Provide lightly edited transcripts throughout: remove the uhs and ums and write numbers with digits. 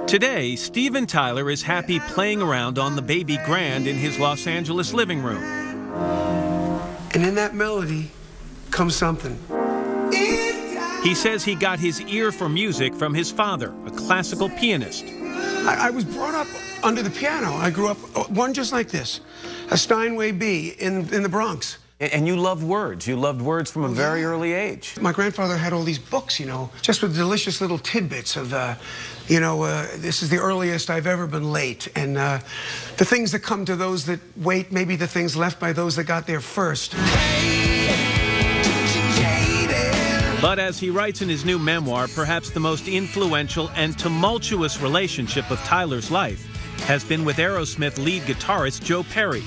Today, Steven Tyler is happy playing around on the baby grand in his Los Angeles living room. And in that melody comes something. He says he got his ear for music from his father, a classical pianist. I was brought up under the piano. I grew up, one just like this, a Steinway B in the Bronx. And you loved words. You loved words from a very early age. My grandfather had all these books, you know, just with delicious little tidbits of, this is the earliest I've ever been late. And the things that come to those that wait, maybe the things left by those that got there first. But as he writes in his new memoir, perhaps the most influential and tumultuous relationship of Tyler's life has been with Aerosmith lead guitarist Joe Perry.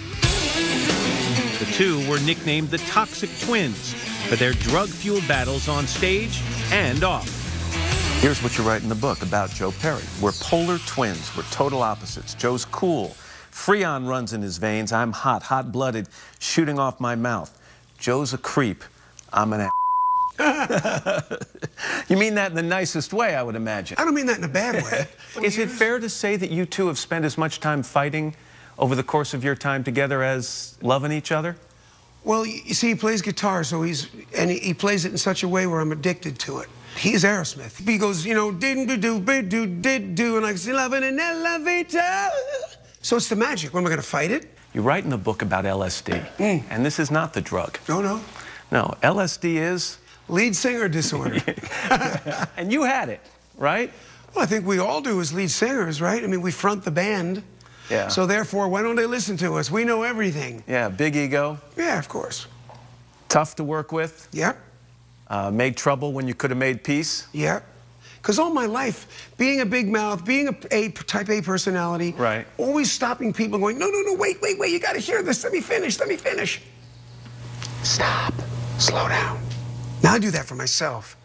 The two were nicknamed the Toxic Twins for their drug-fueled battles on stage and off. Here's what you write in the book about Joe Perry. We're polar twins. We're total opposites. Joe's cool. Freon runs in his veins. I'm hot, hot-blooded, shooting off my mouth. Joe's a creep. I'm an You mean that in the nicest way, I would imagine. I don't mean that in a bad way. Is it fair to say that you two have spent as much time fighting over the course of your time together as loving each other? Well, you see, he plays guitar, so he plays it in such a way where I'm addicted to it. He's Aerosmith. He goes, you know, did-do, and I say, love in an elevator. So it's the magic. When am I going to fight it? You write in the book about LSD, and this is not the drug. No. No, LSD is? Lead singer disorder. And you had it, right? Well, I think we all do as lead singers, right? I mean, we front the band. Yeah. So therefore, why don't they listen to us? We know everything. Yeah, big ego. Yeah, of course. Tough to work with. Yep. Made trouble when you could have made peace. Yep. Because all my life, being a big mouth, being a type A personality, right, always stopping people going, no, wait, you got to hear this. Let me finish. Stop. Slow down. Now I do that for myself.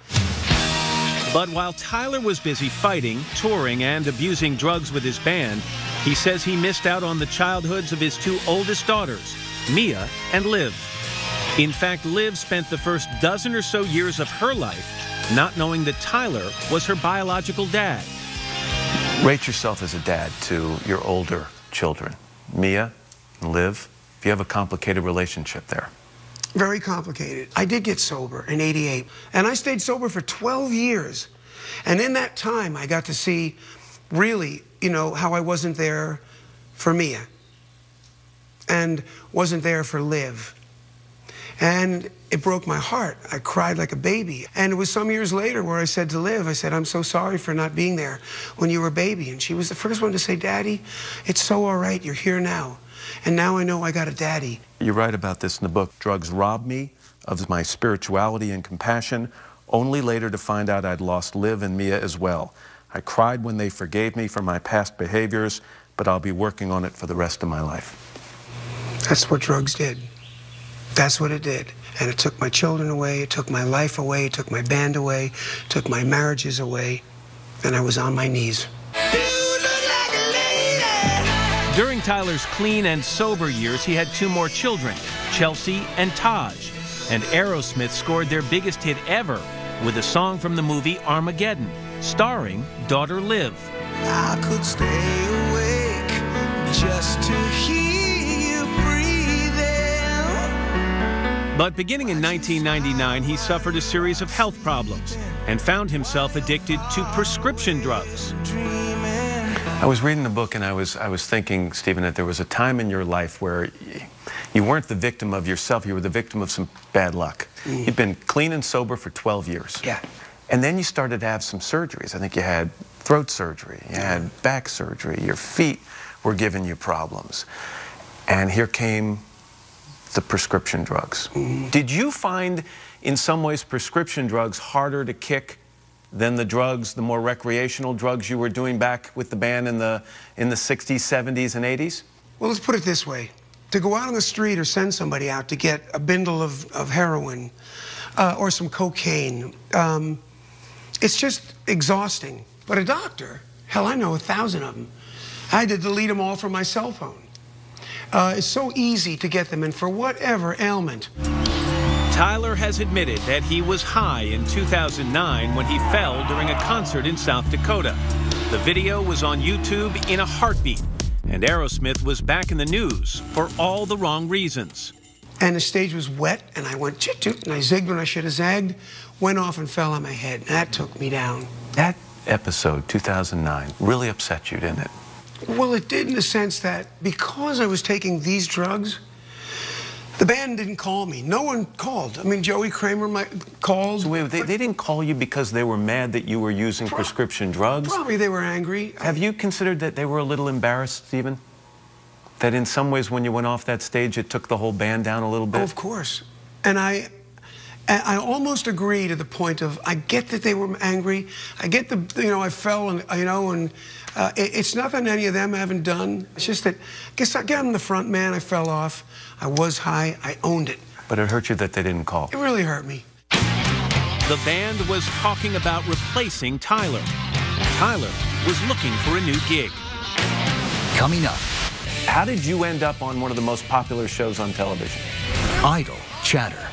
But while Tyler was busy fighting, touring, and abusing drugs with his band, he says he missed out on the childhoods of his two oldest daughters, Mia and Liv. In fact, Liv spent the first dozen or so years of her life not knowing that Tyler was her biological dad. Rate yourself as a dad to your older children, Mia and Liv. If you have a complicated relationship there. Very complicated. I did get sober in '88, and I stayed sober for 12 years. And in that time, I got to see really, you know, how I wasn't there for Mia and wasn't there for Liv. And it broke my heart. I cried like a baby. And it was some years later where I said to Liv, I said, I'm so sorry for not being there when you were a baby. And she was the first one to say, Daddy, it's so all right, you're here now. And now I know I got a daddy. You write about this in the book. Drugs robbed me of my spirituality and compassion, only later to find out I'd lost Liv and Mia as well. I cried when they forgave me for my past behaviors, but I'll be working on it for the rest of my life. That's what drugs did. That's what it did. And it took my children away, it took my life away, it took my band away, it took my marriages away, and I was on my knees. During Tyler's clean and sober years, he had two more children, Chelsea and Taj. And Aerosmith scored their biggest hit ever with a song from the movie Armageddon, starring daughter Liv. I could stay awake just to hear you breathing. But beginning in 1999, he suffered a series of health problems and found himself addicted to prescription drugs. I was reading the book and I was thinking, Steven, that there was a time in your life where you weren't the victim of yourself, you were the victim of some bad luck. You'd been clean and sober for 12 years. Yeah. And then you started to have some surgeries. I think you had throat surgery, you had back surgery, your feet were giving you problems. And here came the prescription drugs. Did you find in some ways prescription drugs harder to kick than the drugs, the more recreational drugs you were doing back with the band in the 60s, 70s, and 80s? Well, let's put it this way. To go out on the street or send somebody out to get a bindle of heroin or some cocaine, it's just exhausting. But a doctor, hell, I know 1,000 of them. I had to delete them all from my cell phone. It's so easy to get them in for whatever ailment. Tyler has admitted that he was high in 2009 when he fell during a concert in South Dakota. The video was on YouTube in a heartbeat, and Aerosmith was back in the news for all the wrong reasons. And the stage was wet, and I went chit-toot, and I zigged when I should have zagged, went off and fell on my head. That took me down. That episode, 2009, really upset you, didn't it? Well, it did in the sense that because I was taking these drugs, the band didn't call me. No one called. I mean, Joey Kramer called. So wait, they didn't call you because they were mad that you were using prescription drugs? Probably they were angry. Have you considered that they were a little embarrassed, Steven? That in some ways when you went off that stage, it took the whole band down a little bit? Oh, of course. And I almost agree to the point of, I get that they were angry. I get I fell and, it's nothing any of them haven't done. It's just that, I guess I'm the front man, I fell off. I was high, I owned it. But it hurt you that they didn't call? It really hurt me. The band was talking about replacing Tyler. Tyler was looking for a new gig. Coming up. How did you end up on one of the most popular shows on television? Idle Chatter.